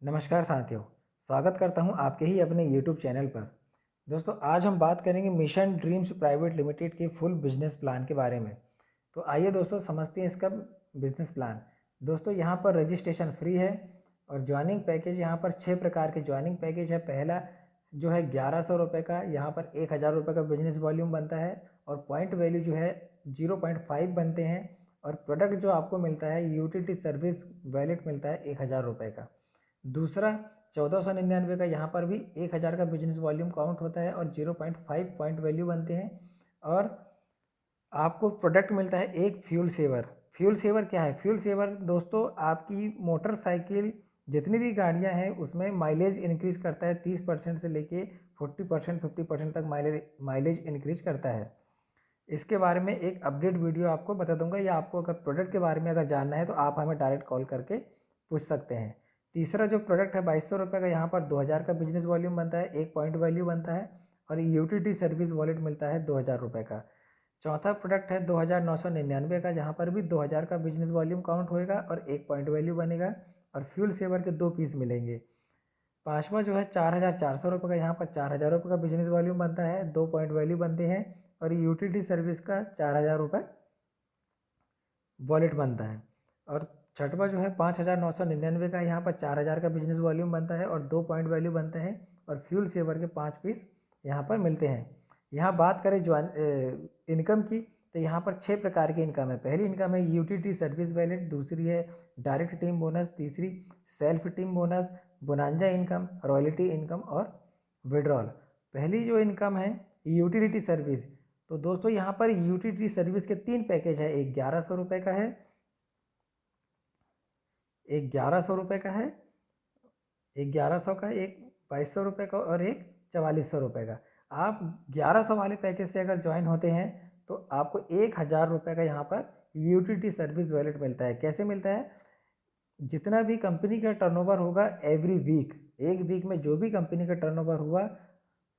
नमस्कार साथियों, स्वागत करता हूं आपके ही अपने यूट्यूब चैनल पर। दोस्तों आज हम बात करेंगे मिशन ड्रीम्स प्राइवेट लिमिटेड के फुल बिजनेस प्लान के बारे में। तो आइए दोस्तों समझते हैं इसका बिजनेस प्लान। दोस्तों यहां पर रजिस्ट्रेशन फ्री है और ज्वाइनिंग पैकेज यहां पर 6 प्रकार के ज्वाइनिंग पैकेज है। पहला जो है 1100 रुपये का, यहाँ पर 1000 रुपये का बिजनेस वॉल्यूम बनता है और पॉइंट वैल्यू जो है 0.5 बनते हैं। और प्रोडक्ट जो आपको मिलता है यूटिलिटी सर्विस वैलेट मिलता है 1000 रुपये का। दूसरा 1499 का, यहाँ पर भी 1000 का बिजनेस वॉल्यूम काउंट होता है और 0.5 पॉइंट वैल्यू बनते हैं। और आपको प्रोडक्ट मिलता है एक फ्यूल सेवर। फ्यूल सेवर क्या है? फ्यूल सेवर दोस्तों आपकी मोटरसाइकिल जितनी भी गाड़ियां हैं उसमें माइलेज इंक्रीज करता है 30% से लेके 40% 50% तक माइलेज इंक्रीज करता है। इसके बारे में एक अपडेट वीडियो आपको बता दूंगा, या आपको अगर प्रोडक्ट के बारे में अगर जानना है तो आप हमें डायरेक्ट कॉल करके पूछ सकते हैं। तीसरा जो प्रोडक्ट है 2200 रुपये का, यहाँ पर 2000 का बिजनेस वॉल्यूम बनता है, एक पॉइंट वैल्यू बनता है और यूटिलिटी सर्विस वॉलेट मिलता है 2000 रुपये का। चौथा प्रोडक्ट है 2999 का, जहाँ पर भी 2000 का बिजनेस वॉल्यूम काउंट होएगा और एक पॉइंट वैल्यू बनेगा और फ्यूल सेवर के 2 पीस मिलेंगे। पाँचवा जो है 4400 रुपये का, यहाँ पर 4000 रुपये का बिजनेस वॉल्यूम बनता है, 2 पॉइंट वैल्यू बनते हैं और यूटिलिटी सर्विस का 4000 रुपये वॉलेट बनता है। और छठवा जो है 5999 का, यहाँ पर 4000 का बिजनेस वॉल्यूम बनता है और 2 पॉइंट वैल्यू बनते हैं और फ्यूल सेवर के 5 पीस यहाँ पर मिलते हैं। यहाँ बात करें इनकम की, तो यहाँ पर 6 प्रकार की इनकम है। पहली इनकम है यूटिलिटी सर्विस वैलेट, दूसरी है डायरेक्ट टीम बोनस, तीसरी self team bonus, bonanza income, royalty income और विड्रॉल। पहली जो इनकम है यूटिलिटी सर्विस, तो दोस्तों यहाँ पर यूटिलिटी सर्विस के 3 पैकेज है। एक 1100 रुपये का है, एक 1100 रुपये का है, एक 1100 का, एक 2200 रुपये का और एक 4400 रुपये का। आप 1100 वाले पैकेज से अगर ज्वाइन होते हैं तो आपको 1000 रुपये का यहाँ पर यूटिलिटी सर्विस वैलेट मिलता है। कैसे मिलता है? जितना भी कंपनी का टर्नओवर होगा एवरी वीक, एक वीक में जो भी कंपनी का टर्नओवर हुआ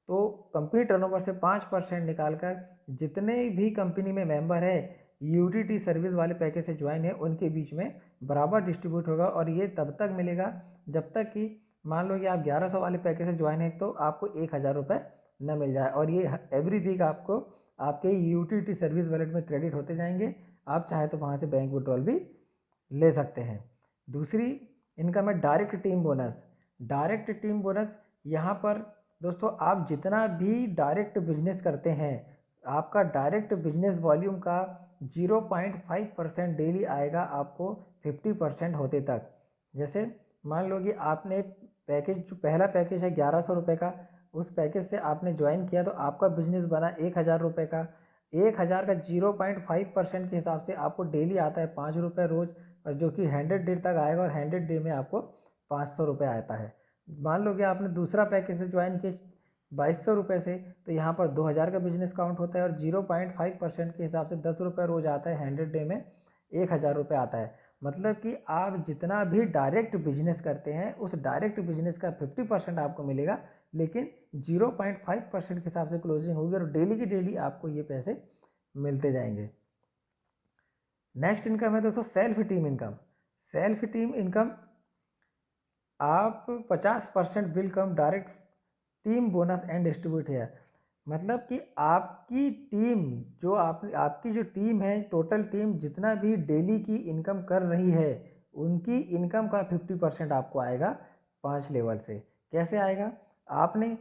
तो कंपनी टर्नओवर से 5% निकाल कर जितने भी कंपनी में मेंबर है यूटिलिटी सर्विस वाले पैकेज से ज्वाइन है उनके बीच में बराबर डिस्ट्रीब्यूट होगा। और ये तब तक मिलेगा जब तक कि मान लो कि आप 1100 वाले पैकेज से ज्वाइन है तो आपको 1000 रुपये न मिल जाए। और ये एवरी वीक आपको आपके यूटिलिटी सर्विस वॉलेट में क्रेडिट होते जाएंगे। आप चाहे तो वहाँ से बैंक विड्रॉल भी ले सकते हैं। दूसरी इनकम है direct team bonus. Direct team bonus, यहाँ पर दोस्तों आप जितना भी डायरेक्ट बिजनेस करते हैं आपका डायरेक्ट बिजनेस वॉल्यूम का 0.5% डेली आएगा आपको 50% होते तक। जैसे मान लो कि आपने पैकेज, जो पहला पैकेज है 1100 रुपये का, उस पैकेज से आपने ज्वाइन किया तो आपका बिजनेस बना 1000 रुपये का। 1000 का 0.5% के हिसाब से आपको डेली आता है 5 रुपये रोज़, और जो कि 100 डे तक आएगा और 100 डे में आपको 500 रुपये आता है। मान लो कि आपने दूसरा पैकेज से ज्वाइन किया 2200 रुपये से, तो यहाँ पर 2000 का बिजनेस काउंट होता है और 0.5% के हिसाब से 10 रुपये रोज आता है, 100 डे में 1000 रुपये आता है। मतलब कि आप जितना भी डायरेक्ट बिजनेस करते हैं उस डायरेक्ट बिजनेस का 50% आपको मिलेगा, लेकिन 0.5% के हिसाब से क्लोजिंग होगी और डेली की डेली आपको ये पैसे मिलते जाएंगे। नेक्स्ट इनकम है दोस्तों self team income. Self team income आप 50% bill come direct team bonus and distribute है। मतलब कि आपकी टीम, जो आपकी जो टीम है, टोटल टीम जितना भी डेली की इनकम कर रही है उनकी इनकम का 50% आपको आएगा 5 लेवल से। कैसे आएगा? आपने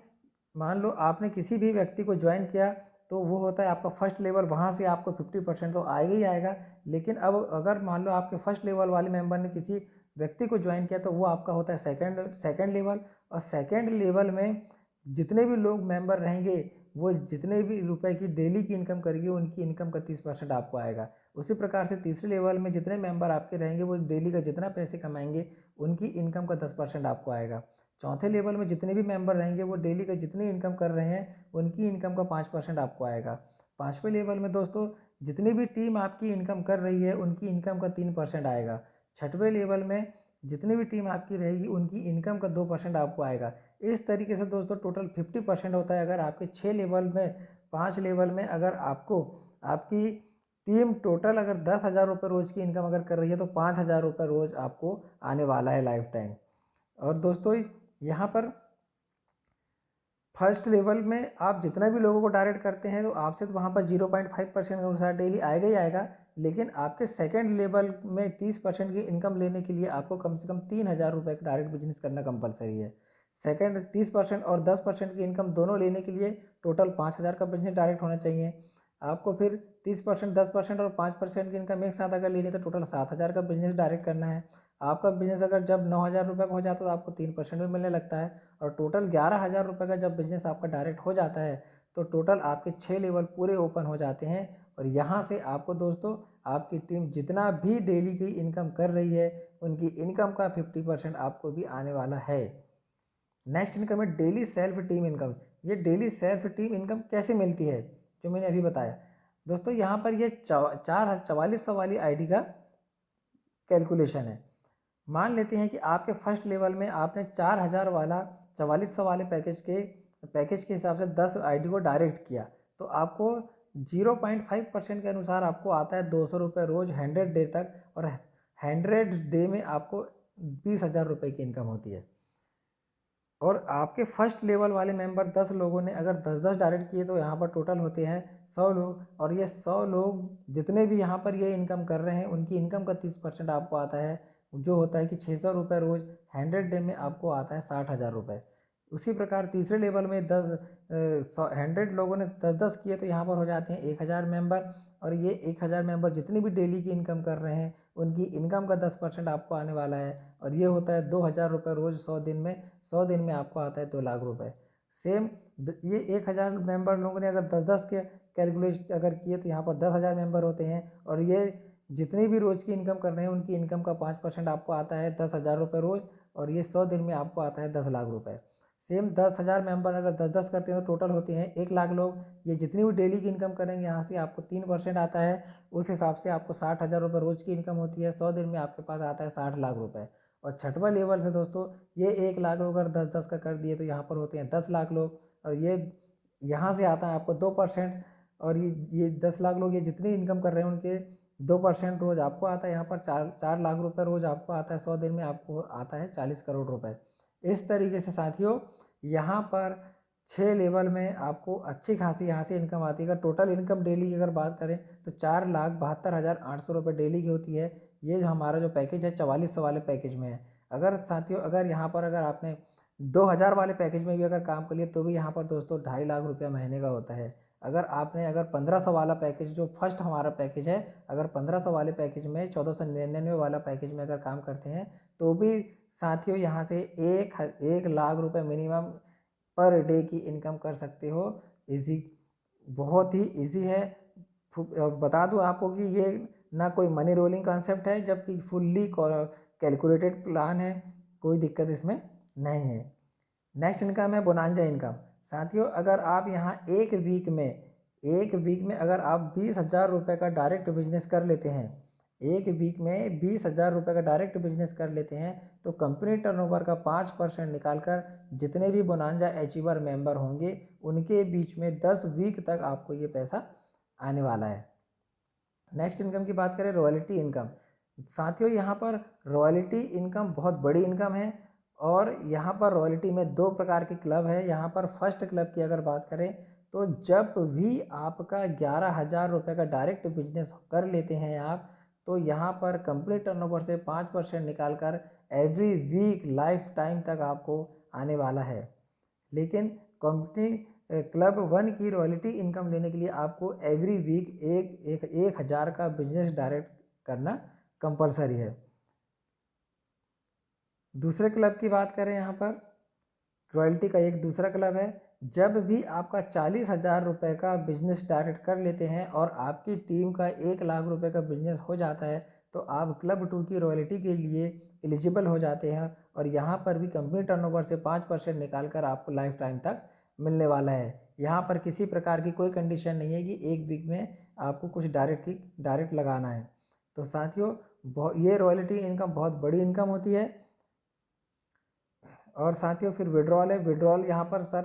मान लो आपने किसी भी व्यक्ति को ज्वाइन किया तो वो होता है आपका फर्स्ट लेवल, वहाँ से आपको 50% तो आएगा ही आएगा। लेकिन अब अगर मान लो आपके फर्स्ट लेवल वाले मेंबर ने किसी व्यक्ति को ज्वाइन किया तो वो आपका होता है सेकंड लेवल। और सेकंड लेवल में जितने भी लोग मेंबर रहेंगे वो जितने भी रुपए की डेली की इनकम करेंगे उनकी इनकम का 30% आपको आएगा। उसी प्रकार से तीसरे लेवल में जितने मेंबर आपके रहेंगे वो डेली का जितना पैसे कमाएंगे उनकी इनकम का 10% आपको आएगा। चौथे लेवल में जितने भी मेंबर रहेंगे वो डेली का जितनी इनकम कर रहे हैं उनकी इनकम का 5% आपको आएगा। पाँचवें लेवल में दोस्तों जितनी भी टीम आपकी इनकम कर रही है उनकी इनकम का 3% आएगा। छठवें लेवल में जितनी भी टीम आपकी रहेगी उनकी इनकम का 2% आपको आएगा। इस तरीके से दोस्तों टोटल 50% होता है। अगर आपके 6 लेवल में, 5 लेवल में अगर आपको आपकी टीम टोटल अगर 10,000 रुपये रोज़ की इनकम अगर कर रही है तो 5,000 रुपये रोज़ आपको आने वाला है लाइफ टाइम। और दोस्तों यहाँ पर फर्स्ट लेवल में आप जितना भी लोगों को डायरेक्ट करते हैं तो आपसे तो वहाँ पर 0.5% के अनुसार डेली आएगा ही आएगा, लेकिन आपके सेकंड लेवल में 30% की इनकम लेने के लिए आपको कम से कम 3,000 रुपये का डायरेक्ट बिजनेस करना कंपलसरी है। सेकंड 30% और 10% की इनकम दोनों लेने के लिए टोटल 5,000 का बिजनेस डायरेक्ट होना चाहिए। आपको फिर 30%, 10% और 5% की इनकम एक साथ अगर लेनी तो टोटल 7,000 का बिजनेस डायरेक्ट करना है। आपका बिजनेस अगर जब 9,000 रुपये का हो जाता है तो आपको 3% भी मिलने लगता है, और टोटल 11,000 रुपये का जब बिजनेस आपका डायरेक्ट हो जाता है तो टोटल आपके 6 लेवल पूरे ओपन हो जाते हैं। और यहाँ से आपको दोस्तों आपकी टीम जितना भी डेली की इनकम कर रही है उनकी इनकम का 50% आपको भी आने वाला है। नेक्स्ट इनकम है डेली सेल्फ टीम इनकम। ये डेली सेल्फ टीम इनकम कैसे मिलती है, जो मैंने अभी बताया दोस्तों। यहाँ पर ये 4400 वाली आईडी का कैलकुलेशन है। मान लेते हैं कि आपके फर्स्ट लेवल में आपने 4,000 वाला 4400 वाले पैकेज के हिसाब से 10 आईडी को डायरेक्ट किया, तो आपको 0.5% के अनुसार आपको आता है 200 रुपये रोज़ 100 डे तक, और 100 डे में आपको 20,000 रुपये की इनकम होती है। और आपके फर्स्ट लेवल वाले मेंबर 10 लोगों ने अगर 10-10 डायरेक्ट किए तो यहाँ पर टोटल होते हैं 100 लोग, और ये 100 लोग जितने भी यहाँ पर ये इनकम कर रहे हैं उनकी इनकम का 30% आपको आता है, जो होता है कि 600 रुपये रोज़ 100 डे में आपको आता है 60,000 रुपये। उसी प्रकार तीसरे लेवल में 100 लोगों ने 10-10 किए तो यहाँ पर हो जाते हैं 1,000 मेंबर, और ये 1,000 मेंबर जितनी भी डेली की इनकम कर रहे हैं उनकी इनकम का 10% आपको आने वाला है, और ये होता है 2,000 रुपये रोज़ 100 दिन में आपको आता है 2 लाख रुपये। सेम ये 1,000 मेंबर लोगों ने अगर 10-10 के कैलकुलेट अगर किए तो यहाँ पर 10,000 मेंबर होते हैं, और ये जितनी भी रोज़ की इनकम कर रहे हैं उनकी इनकम का 5% आपको आता है 10,000 रुपये रोज़, और ये 100 दिन में आपको आता है 10 लाख रुपये। सेम 10,000 मेंबर अगर 10-10 करते हैं तो टोटल होते हैं 1 लाख लोग। ये जितनी भी डेली की इनकम करेंगे यहाँ से आपको 3% आता है, उस हिसाब से आपको 60,000 रुपये रोज़ की इनकम होती है। 100 दिन में आपके पास आता है 60 लाख रुपये। और छठवां लेवल से दोस्तों ये 1 लाख लोग अगर 10-10 का कर दिए तो यहाँ पर होते हैं 10 लाख लोग, और ये यहाँ से आता है आपको 2%, और ये 10 लाख लोग ये जितनी इनकम कर रहे हैं उनके 2% रोज़ आपको आता है, यहाँ पर 4 लाख रुपये रोज़ आपको आता है। 100 दिन में आपको आता है 40 करोड़ रुपये। इस तरीके से साथियों यहाँ पर 6 लेवल में आपको अच्छी खासी यहाँ से इनकम आती है। अगर टोटल इनकम डेली की अगर बात करें तो 4,72,800 रुपये डेली की होती है। ये जो हमारा जो पैकेज है 4400 वाले पैकेज में है। अगर साथियों अगर यहाँ पर अगर आपने 2,000 वाले पैकेज में भी अगर काम कर लिया तो भी यहाँ पर दोस्तों 2.5 लाख रुपया महीने का होता है। अगर 1,500 वाला पैकेज जो फर्स्ट हमारा पैकेज है, अगर 1,500 वाले पैकेज में 1,499 वाला पैकेज में अगर काम करते हैं तो भी साथियों यहाँ से 1 लाख रुपये मिनिमम पर डे की इनकम कर सकते हो। इजी, बहुत ही इजी है। बता दूं आपको कि ये ना कोई मनी रोलिंग कॉन्सेप्ट है, जबकि फुल्ली कैलकुलेटेड प्लान है, कोई दिक्कत इसमें नहीं है। नेक्स्ट इनकम है बोनांजा इनकम। साथियों अगर आप यहाँ एक वीक में अगर आप 20,000 रुपये का डायरेक्ट बिजनेस कर लेते हैं, एक वीक में 20,000 रुपये का डायरेक्ट बिजनेस कर लेते हैं तो कंपनी टर्नओवर का 5% निकालकर जितने भी बोनांजा अचीवर मेंबर होंगे उनके बीच में 10 वीक तक आपको ये पैसा आने वाला है। नेक्स्ट इनकम की बात करें रॉयल्टी इनकम। साथियों यहाँ पर रॉयल्टी इनकम बहुत बड़ी इनकम है, और यहाँ पर रॉयल्टी में 2 प्रकार के क्लब है। यहाँ पर फर्स्ट क्लब की अगर बात करें तो जब भी आपका 11,000 रुपये का डायरेक्ट बिजनेस कर लेते हैं आप, तो यहाँ पर कंप्लीट टर्नओवर से 5% निकाल कर एवरी वीक लाइफ टाइम तक आपको आने वाला है। लेकिन कंपनी क्लब 1 की रॉयल्टी इनकम लेने के लिए आपको एवरी वीक 1,000 का बिजनेस डायरेक्ट करना कंपलसरी है। दूसरे क्लब की बात करें, यहाँ पर रॉयल्टी का एक दूसरा क्लब है। जब भी आपका 40,000 रुपये का बिजनेस डायरेक्ट कर लेते हैं और आपकी टीम का 1 लाख रुपये का बिजनेस हो जाता है तो आप क्लब 2 की रॉयल्टी के लिए एलिजिबल हो जाते हैं, और यहाँ पर भी कंपनी टर्नओवर से 5% निकाल कर आपको लाइफ टाइम तक मिलने वाला है। यहाँ पर किसी प्रकार की कोई कंडीशन नहीं है कि एक वीक में आपको कुछ डायरेक्ट लगाना है। तो साथियों ये रॉयल्टी इनकम बहुत बड़ी इनकम होती है। और साथियों फिर विड्रॉल है। विड्रॉल यहाँ पर सर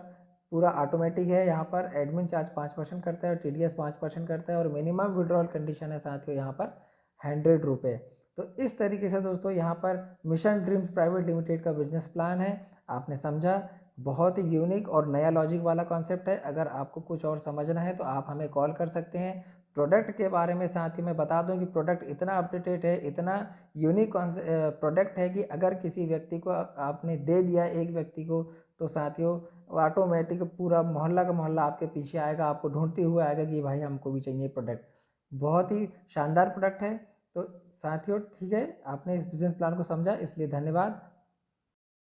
पूरा ऑटोमेटिक है। यहाँ पर एडमिन चार्ज 5% करता है और TDS 5% करता है, और मिनिमम विड्रॉल कंडीशन है साथियों यहाँ पर 100 रुपये। तो इस तरीके से दोस्तों यहाँ पर मिशन ड्रीम्स प्राइवेट लिमिटेड का बिजनेस प्लान है। आपने समझा, बहुत ही यूनिक और नया लॉजिक वाला कॉन्सेप्ट है। अगर आपको कुछ और समझना है तो आप हमें कॉल कर सकते हैं। प्रोडक्ट के बारे में साथ ही मैं बता दूं कि प्रोडक्ट इतना अपडेटेड है, इतना यूनिक प्रोडक्ट है कि अगर किसी व्यक्ति को आपने दे दिया, एक व्यक्ति को, तो साथियों ऑटोमेटिक पूरा मोहल्ला का मोहल्ला आपके पीछे आएगा, आपको ढूंढते हुए आएगा कि भाई हमको भी चाहिए प्रोडक्ट। बहुत ही शानदार प्रोडक्ट है। तो साथियों ठीक है, आपने इस बिजनेस प्लान को समझा, इसलिए धन्यवाद।